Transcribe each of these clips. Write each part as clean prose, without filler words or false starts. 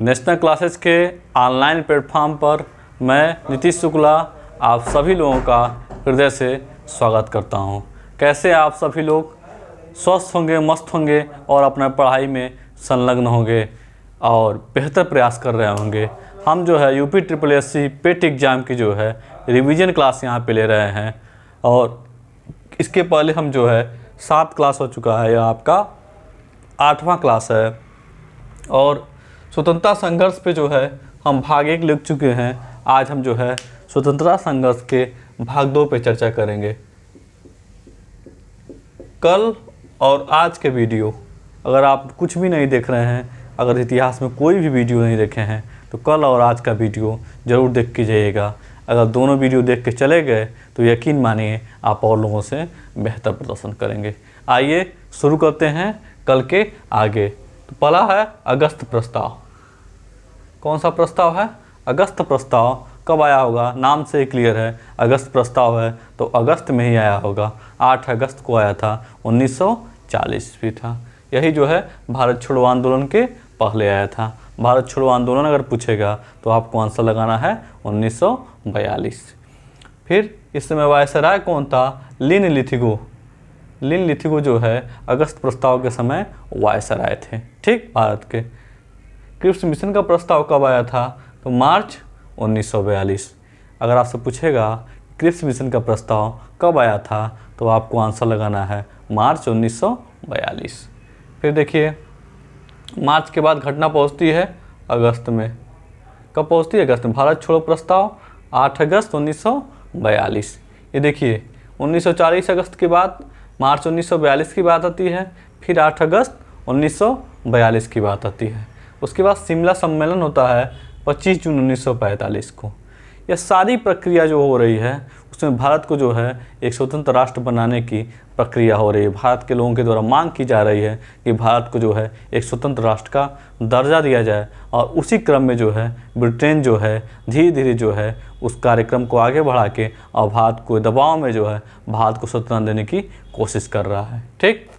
National classes के online platform पर मैं नीतीश शुक्ला आप सभी लोगों का हृदय से स्वागत करता हूं। कैसे आप सभी लोग स्वस्थ होंगे, मस्त होंगे और अपना पढ़ाई में संलग्न होंगे और बेहतर प्रयास कर रहे होंगे। हम जो है यूपी SSSC पेट एग्ज़ाम की जो है रिवीजन क्लास यहाँ पे ले रहे हैं और इसके पहले हम जो है 7 क्लास हो चुका है, यह आपका 8वां क्लास है और स्वतंत्रता संघर्ष पे जो है हम भाग 1 लिख चुके हैं। आज हम जो है स्वतंत्रता संघर्ष के भाग 2 पे चर्चा करेंगे। कल और आज के वीडियो अगर आप कुछ भी नहीं देख रहे हैं, अगर इतिहास में कोई भी वीडियो नहीं देखे हैं तो कल और आज का वीडियो ज़रूर देख के जाइएगा। अगर दोनों वीडियो देख के चले गए तो यकीन मानिए आप और लोगों से बेहतर प्रदर्शन करेंगे। आइए शुरू करते हैं कल के आगे। तो पहला है अगस्त प्रस्ताव। कौन सा प्रस्ताव है? अगस्त प्रस्ताव। कब आया होगा? नाम से क्लियर है, अगस्त प्रस्ताव है तो अगस्त में ही आया होगा। 8 अगस्त को आया था, 1940 भी था। यही जो है भारत छोड़ो आंदोलन के पहले आया था। भारत छोड़ो आंदोलन अगर पूछेगा तो आपको आंसर लगाना है 1942। फिर इस समय वायसराय कौन था? लिन लिथिगो। लिन लिथिगो जो है अगस्त प्रस्ताव के समय वायसराय थे, ठीक, भारत के। क्रिप्स मिशन का प्रस्ताव कब आया था? तो मार्च 1942। अगर आपसे पूछेगा क्रिप्स मिशन का प्रस्ताव कब आया था तो आपको आंसर लगाना है मार्च 1942। फिर देखिए मार्च के बाद घटना पहुंचती है अगस्त में। कब पहुंचती है? अगस्त में। भारत छोड़ो प्रस्ताव 8 अगस्त 1942। ये देखिए 1940 अगस्त के बाद मार्च 1942 की बात आती है, फिर 8 अगस्त 1942 की बात आती है। उसके बाद शिमला सम्मेलन होता है 25 जून 1945 को। यह सारी प्रक्रिया जो हो रही है उसमें भारत को जो है एक स्वतंत्र राष्ट्र बनाने की प्रक्रिया हो रही है। भारत के लोगों के द्वारा मांग की जा रही है कि भारत को जो है एक स्वतंत्र राष्ट्र का दर्जा दिया जाए और उसी क्रम में जो है ब्रिटेन जो है धीरे धीरे जो है उस कार्यक्रम को आगे बढ़ा के और भारत को दबाव में जो है भारत को स्वतंत्रता देने की कोशिश कर रहा है, ठीक।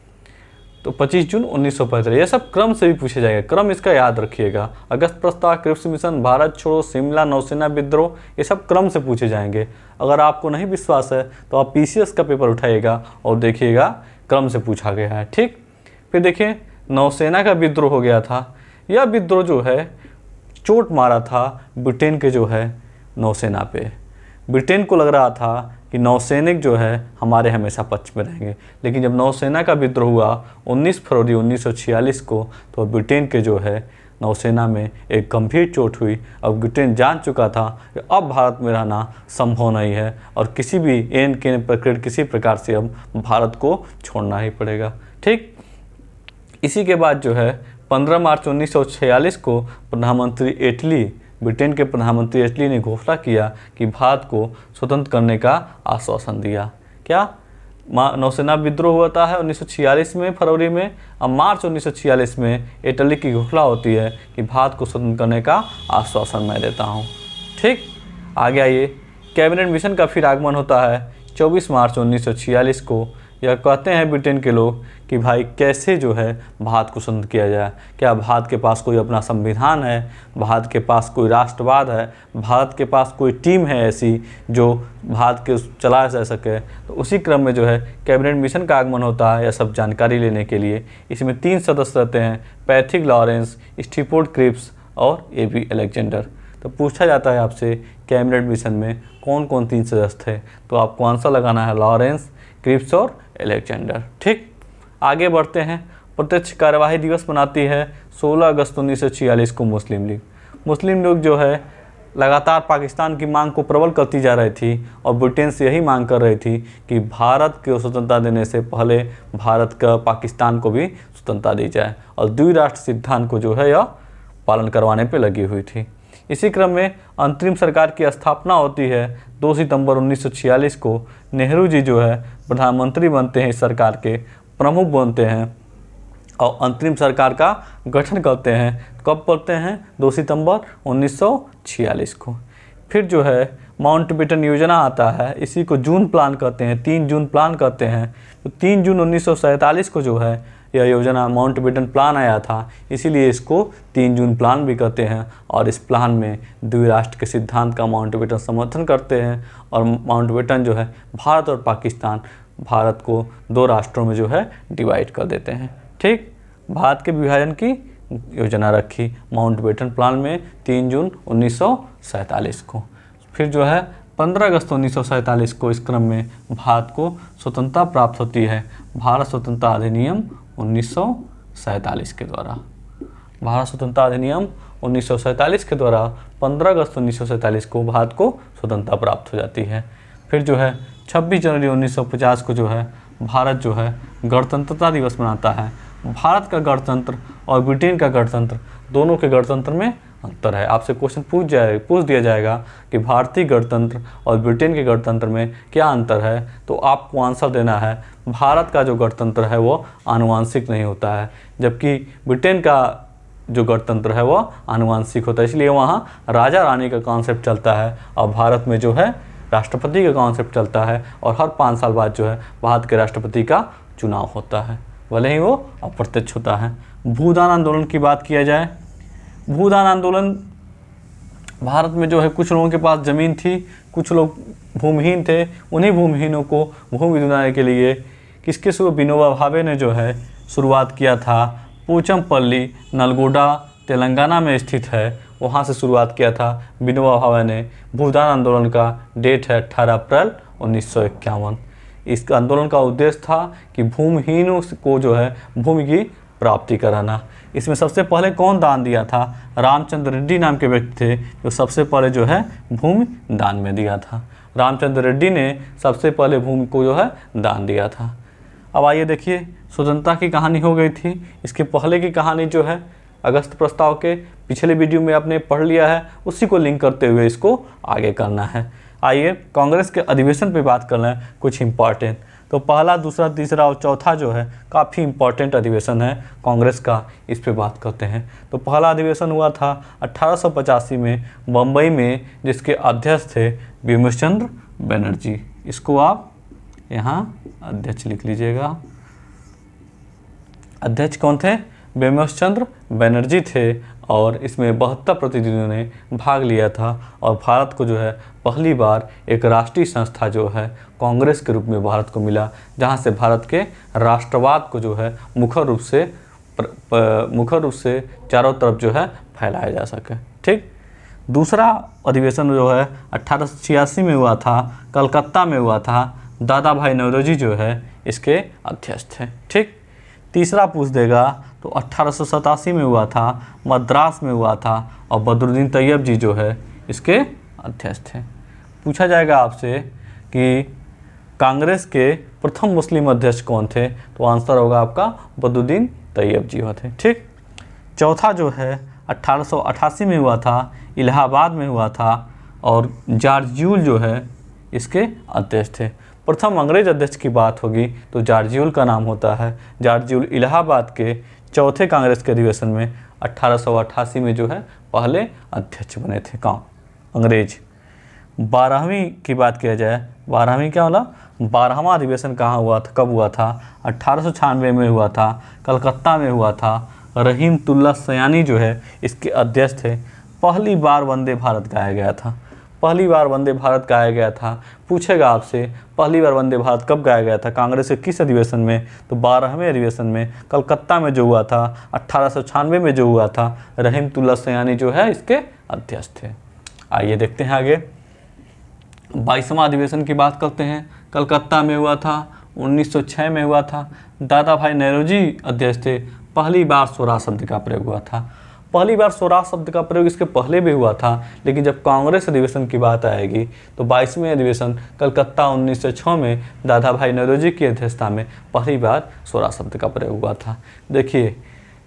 तो 25 जून 1945 ये सब क्रम से भी पूछे जाएंगे, क्रम इसका याद रखिएगा। अगस्त प्रस्ताव, क्रिप्स मिशन, भारत छोड़ो, शिमला नौसेना विद्रोह, ये सब क्रम से पूछे जाएंगे। अगर आपको नहीं विश्वास है तो आप PCS का पेपर उठाइएगा और देखिएगा क्रम से पूछा गया है, ठीक। फिर देखिए नौसेना का विद्रोह हो गया था। यह विद्रोह जो है चोट मारा था ब्रिटेन के जो है नौसेना पे। ब्रिटेन को लग रहा था कि नौसैनिक जो है हमारे हमेशा पक्ष में रहेंगे, लेकिन जब नौसेना का विद्रोह हुआ 19 फरवरी 1946 को तो ब्रिटेन के जो है नौसेना में एक गंभीर चोट हुई। अब ब्रिटेन जान चुका था कि अब भारत में रहना संभव नहीं है और किसी भी एन के प्रकार किसी प्रकार से अब भारत को छोड़ना ही पड़ेगा, ठीक। इसी के बाद जो है 15 मार्च 1946 को प्रधानमंत्री एटली, ब्रिटेन के प्रधानमंत्री एटली ने घोषणा किया कि भारत को स्वतंत्र करने का आश्वासन दिया। क्या? नौसेना विद्रोह होता है 1946 में फरवरी में, और मार्च 1946 में इटली की घोषणा होती है कि भारत को स्वतंत्र करने का आश्वासन मैं देता हूँ, ठीक। आगे आइए, कैबिनेट मिशन का फिर आगमन होता है 24 मार्च 1946 को। यह कहते हैं ब्रिटेन के लोग कि भाई कैसे जो है भारत को स्वतंत्र किया जाए। क्या भारत के पास कोई अपना संविधान है? भारत के पास कोई राष्ट्रवाद है? भारत के पास कोई टीम है ऐसी जो भारत के चला जा सके? तो उसी क्रम में जो है कैबिनेट मिशन का आगमन होता है। यह सब जानकारी लेने के लिए इसमें 3 सदस्य रहते हैं, पैथिक लॉरेंस, स्टीफोर्ड क्रिप्स और AB अलेक्जेंडर। तो पूछा जाता है आपसे कैबिनेट मिशन में कौन कौन 3 सदस्य थे, तो आपको आंसर लगाना है लॉरेंस, क्रिप्स और अलेक्जेंडर, ठीक। आगे बढ़ते हैं। प्रत्यक्ष कार्यवाही दिवस मनाती है 16 अगस्त 1946 को मुस्लिम लीग। मुस्लिम लीग जो है लगातार पाकिस्तान की मांग को प्रबल करती जा रही थी और ब्रिटेन से यही मांग कर रही थी कि भारत को स्वतंत्रता देने से पहले भारत का पाकिस्तान को भी स्वतंत्रता दी जाए और द्विराष्ट्र सिद्धांत को जो है यह पालन करवाने पर लगी हुई थी। इसी क्रम में अंतरिम सरकार की स्थापना होती है 2 सितंबर 1946 को। नेहरू जी जो है प्रधानमंत्री बनते हैं, इस सरकार के प्रमुख बनते हैं और अंतरिम सरकार का गठन करते हैं। कब करते हैं? 2 सितंबर 1946 को। फिर जो है माउंटबेटन योजना आता है, इसी को जून प्लान करते हैं, 3 जून प्लान करते हैं। तो 3 जून 1947 को जो है यह योजना माउंटबेटन प्लान आया था, इसीलिए इसको 3 जून प्लान भी कहते हैं। और इस प्लान में द्विराष्ट्र के सिद्धांत का माउंटबेटन समर्थन करते हैं। और माउंटबेटन जो है भारत और पाकिस्तान, भारत को 2 राष्ट्रों में जो है डिवाइड कर देते हैं। ठीक, भारत के विभाजन की योजना रखी माउंटबेटन प्लान में 3 जून 1947 को। फिर जो है 15 अगस्त 1947 को इस क्रम में भारत को स्वतंत्रता प्राप्त होती है, भारत स्वतंत्रता अधिनियम 1947 के द्वारा। भारत स्वतंत्रता अधिनियम 1947 के द्वारा 15 अगस्त 1947 को भारत को स्वतंत्रता प्राप्त हो जाती है। फिर जो है 26 जनवरी 1950 को जो है भारत जो है गणतंत्रता दिवस मनाता है। भारत का गणतंत्र और ब्रिटेन का गणतंत्र, दोनों के गणतंत्र में अंतर है। आपसे क्वेश्चन पूछ दिया जाएगा कि भारतीय गणतंत्र और ब्रिटेन के गणतंत्र में क्या अंतर है, तो आपको आंसर देना है भारत का जो गणतंत्र है वो आनुवांशिक नहीं होता है, जबकि ब्रिटेन का जो गणतंत्र है वो आनुवांशिक होता है। इसलिए वहाँ राजा रानी का कॉन्सेप्ट चलता है और भारत में जो है राष्ट्रपति का कॉन्सेप्ट चलता है। और हर 5 साल बाद जो है भारत के राष्ट्रपति का चुनाव होता है, भले ही वो अप्रत्यक्ष होता है। भूदान आंदोलन की बात किया जाए, भूदान आंदोलन भारत में जो है कुछ लोगों के पास ज़मीन थी, कुछ लोग भूमिहीन थे, उन्हीं भूमिहीनों को भूमि दिलाने के लिए किसके शुरू विनोबा भावे ने जो है शुरुआत किया था। पोचमपल्ली नलगोंडा तेलंगाना में स्थित है, वहाँ से शुरुआत किया था विनोबा भावे ने। भूदान आंदोलन का डेट है 18 अप्रैल 1951। इस आंदोलन का उद्देश्य था कि भूमिहीनों को जो है भूमि की प्राप्ति कराना। इसमें सबसे पहले कौन दान दिया था? रामचंद्र रेड्डी नाम के व्यक्ति थे जो सबसे पहले जो है भूमि दान में दिया था। रामचंद्र रेड्डी ने सबसे पहले भूमि को जो है दान दिया था। अब आइए देखिए, स्वतंत्रता की कहानी हो गई थी। इसके पहले की कहानी जो है अगस्त प्रस्ताव के पिछले वीडियो में आपने पढ़ लिया है, उसी को लिंक करते हुए इसको आगे करना है। आइए कांग्रेस के अधिवेशन पे बात कर लें कुछ इम्पॉर्टेंट। तो पहला, दूसरा, तीसरा और चौथा जो है काफ़ी इम्पॉर्टेंट अधिवेशन है कांग्रेस का, इस पे बात करते हैं। तो पहला अधिवेशन हुआ था 1885 में बम्बई में, जिसके अध्यक्ष थे बिमल चंद्र बनर्जी। इसको आप यहाँ अध्यक्ष लिख लीजिएगा। अध्यक्ष कौन थे? बिमल चंद्र बनर्जी थे। और इसमें 72 प्रतिनिधियों ने भाग लिया था। और भारत को जो है पहली बार एक राष्ट्रीय संस्था जो है कांग्रेस के रूप में भारत को मिला, जहां से भारत के राष्ट्रवाद को जो है मुख्य रूप से चारों तरफ जो है फैलाया जा सके। ठीक, दूसरा अधिवेशन जो है 1886 में हुआ था, कलकत्ता में हुआ था। दादा भाई नौरोजी जो है इसके अध्यक्ष थे। ठीक, तीसरा पूछ देगा तो 1887 में हुआ था, मद्रास में हुआ था। और बदरुद्दीन तैयब जी जो है इसके अध्यक्ष थे। पूछा जाएगा आपसे कि कांग्रेस के प्रथम मुस्लिम अध्यक्ष कौन थे, तो आंसर होगा आपका बदरुद्दीन तैयब जी थे। ठीक, चौथा जो है 1888 में हुआ था, इलाहाबाद में हुआ था। और जॉर्ज यूल जो है इसके अध्यक्ष थे। प्रथम अंग्रेज अध्यक्ष की बात होगी तो जॉर्ज यूल का नाम होता है। जॉर्ज यूल इलाहाबाद के चौथे कांग्रेस के अधिवेशन में 1888 में जो है पहले अध्यक्ष बने थे अंग्रेज। 12वीं की बात किया जाए, 12वीं क्या होला? 12वां अधिवेशन कहाँ हुआ था, कब हुआ था? 1896 में हुआ था, कलकत्ता में हुआ था। रहीमतुल्लाह सयानी जो है इसके अध्यक्ष थे। पहली बार वंदे भारत गाया गया था। पहली बार वंदे भारत गाया गया था। पूछेगा आपसे पहली बार वंदे भारत कब गाया गया था, कांग्रेस के किस अधिवेशन में? तो 12वें अधिवेशन में, कलकत्ता में जो हुआ था 1896 में जो हुआ था। रहीमतुल्लाह सयानी जो है इसके अध्यक्ष थे। आइए देखते हैं आगे। 22वां अधिवेशन की बात करते हैं। कलकत्ता में हुआ था, 1906 में हुआ था। दादा भाई नौरोजी अध्यक्ष थे। पहली बार स्वराज शब्द का प्रयोग हुआ था। पहली बार स्वराज शब्द का प्रयोग इसके पहले भी हुआ था, लेकिन जब कांग्रेस अधिवेशन की बात आएगी तो 22वें अधिवेशन कलकत्ता 1906 में दादा भाई नौरोजी की अध्यक्षता में पहली बार स्वराज शब्द का प्रयोग हुआ था। देखिए,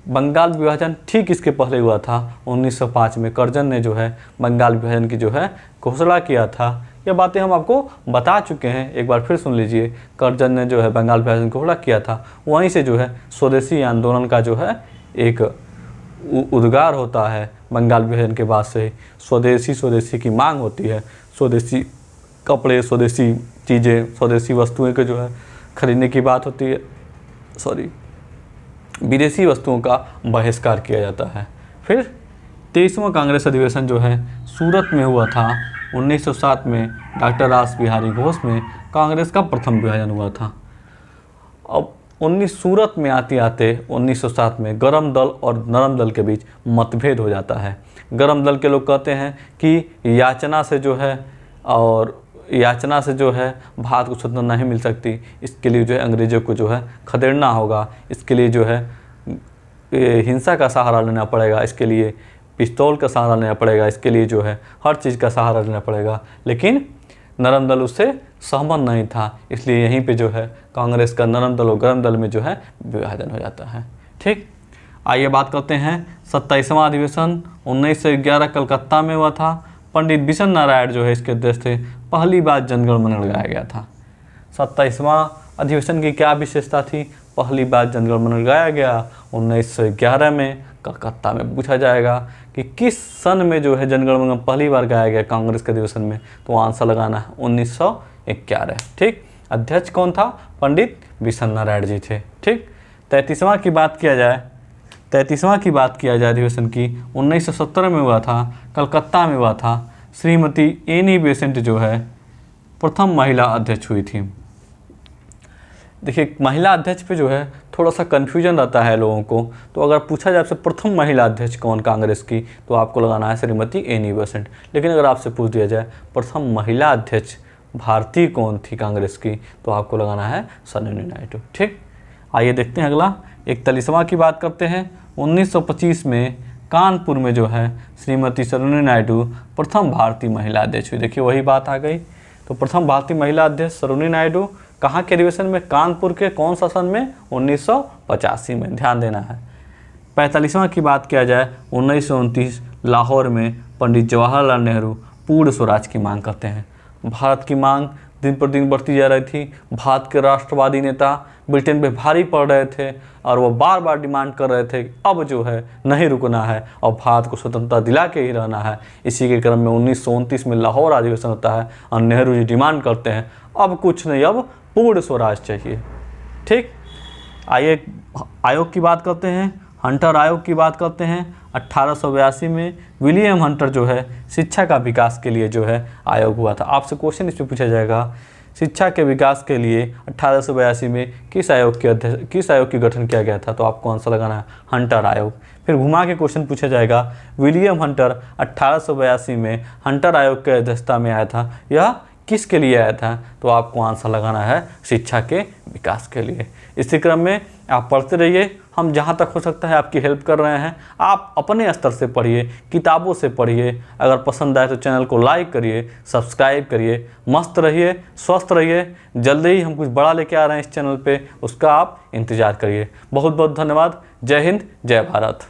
बंगाल विभाजन ठीक इसके पहले हुआ था। 1905 में कर्जन ने जो है बंगाल विभाजन की जो है घोषणा किया था। ये बातें हम आपको बता चुके हैं, एक बार फिर सुन लीजिए। कर्जन ने जो है बंगाल विभाजन की घोषणा किया था। वहीं से जो है स्वदेशी आंदोलन का जो है एक उद्गार होता है। बंगाल विभाजन के बाद से स्वदेशी की मांग होती है। स्वदेशी कपड़े, स्वदेशी चीज़ें, स्वदेशी वस्तुएं के जो है खरीदने की बात होती है। विदेशी वस्तुओं का बहिष्कार किया जाता है। फिर 23वां कांग्रेस अधिवेशन जो है सूरत में हुआ था 1907 में। डॉक्टर रास बिहारी घोष में कांग्रेस का प्रथम विभाजन हुआ था। अब सूरत में आते आते 1907 में गरम दल और नरम दल के बीच मतभेद हो जाता है। गरम दल के लोग कहते हैं कि याचना से जो है भारत को स्वतंत्रता नहीं मिल सकती, इसके लिए जो है अंग्रेज़ों को जो है खदेड़ना होगा, इसके लिए जो है हिंसा का सहारा लेना पड़ेगा, इसके लिए पिस्तौल का सहारा लेना पड़ेगा, इसके लिए जो है हर चीज़ का सहारा लेना पड़ेगा। लेकिन नरम दल उससे सहमत नहीं था, इसलिए यहीं पे जो है कांग्रेस का नरम दल और गरम दल में जो है विभाजन हो जाता है। ठीक, आइए बात करते हैं 27वां अधिवेशन 1911 कलकत्ता में हुआ था। पंडित बिशन नारायण जो है इसके अध्यक्ष थे। पहली बार जनगण मन लगाया गया था। 27वां अधिवेशन की क्या विशेषता थी? पहली बार जनगण मन लगाया गया 1911 में कलकत्ता में। पूछा जाएगा कि किस सन में जो है जनगण मन पहली बार गाया गया कांग्रेस के अधिवेशन में, तो आंसर लगाना है 1911। ठीक, अध्यक्ष कौन था? पंडित बिशन नारायण जी थे। ठीक, 33वां की बात किया जाए अधिवेशन की 1917 में हुआ था, कलकत्ता में हुआ था। श्रीमती एनी बेसेंट जो है प्रथम महिला अध्यक्ष हुई थी। देखिए, महिला अध्यक्ष पे जो है थोड़ा सा कन्फ्यूजन रहता है लोगों को, तो अगर पूछा जाए आपसे प्रथम महिला अध्यक्ष कौन कांग्रेस की, तो आपको लगाना है श्रीमती एनी बेसेंट। लेकिन अगर आपसे पूछ दिया जाए प्रथम महिला अध्यक्ष भारतीय कौन थी कांग्रेस की, तो आपको लगाना है सरोजिनी नायडू। ठीक, आइए देखते हैं अगला 41वां की बात करते हैं। 1925 में कानपुर में जो है श्रीमती सरोजिनी नायडू प्रथम भारतीय महिला अध्यक्ष हुई। देखिए वही बात आ गई, तो प्रथम भारतीय महिला अध्यक्ष सरोजिनी नायडू कहाँ के अधिवेशन में? कानपुर के। कौन सा सन में? 1985 में। ध्यान देना है। 45वां की बात किया जाए 1929 लाहौर में पंडित जवाहरलाल नेहरू पूर्ण स्वराज की मांग करते हैं। भारत की मांग दिन पर दिन बढ़ती जा रही थी। भारत के राष्ट्रवादी नेता ब्रिटेन पे भारी पड़ रहे थे और वो बार बार डिमांड कर रहे थे अब जो है नहीं रुकना है और भारत को स्वतंत्रता दिला के ही रहना है। इसी के क्रम में 1929 में लाहौर अधिवेशन होता है और नेहरू जी डिमांड करते हैं अब कुछ नहीं, अब पूर्ण स्वराज चाहिए। ठीक, आइए आयोग की बात करते हैं, हंटर आयोग की बात करते हैं। 1882 में विलियम हंटर जो है शिक्षा का विकास के लिए जो है आयोग हुआ था। आपसे क्वेश्चन इस पर पूछा जाएगा, शिक्षा के विकास के लिए 1882 में किस आयोग की गठन किया गया था, तो आपको आंसर लगाना है हंटर आयोग। फिर घुमा के क्वेश्चन पूछा जाएगा, विलियम हंटर 1882 में हंटर आयोग के अध्यक्षता में आया था, यह किसके लिए आया था, तो आपको आंसर लगाना है शिक्षा के विकास के लिए। इसी क्रम में आप पढ़ते रहिए, हम जहाँ तक हो सकता है आपकी हेल्प कर रहे हैं। आप अपने स्तर से पढ़िए, किताबों से पढ़िए। अगर पसंद आए तो चैनल को लाइक करिए, सब्सक्राइब करिए। मस्त रहिए, स्वस्थ रहिए। जल्दी ही हम कुछ बड़ा लेके आ रहे हैं इस चैनल पे, उसका आप इंतज़ार करिए। बहुत बहुत धन्यवाद। जय हिंद, जय भारत।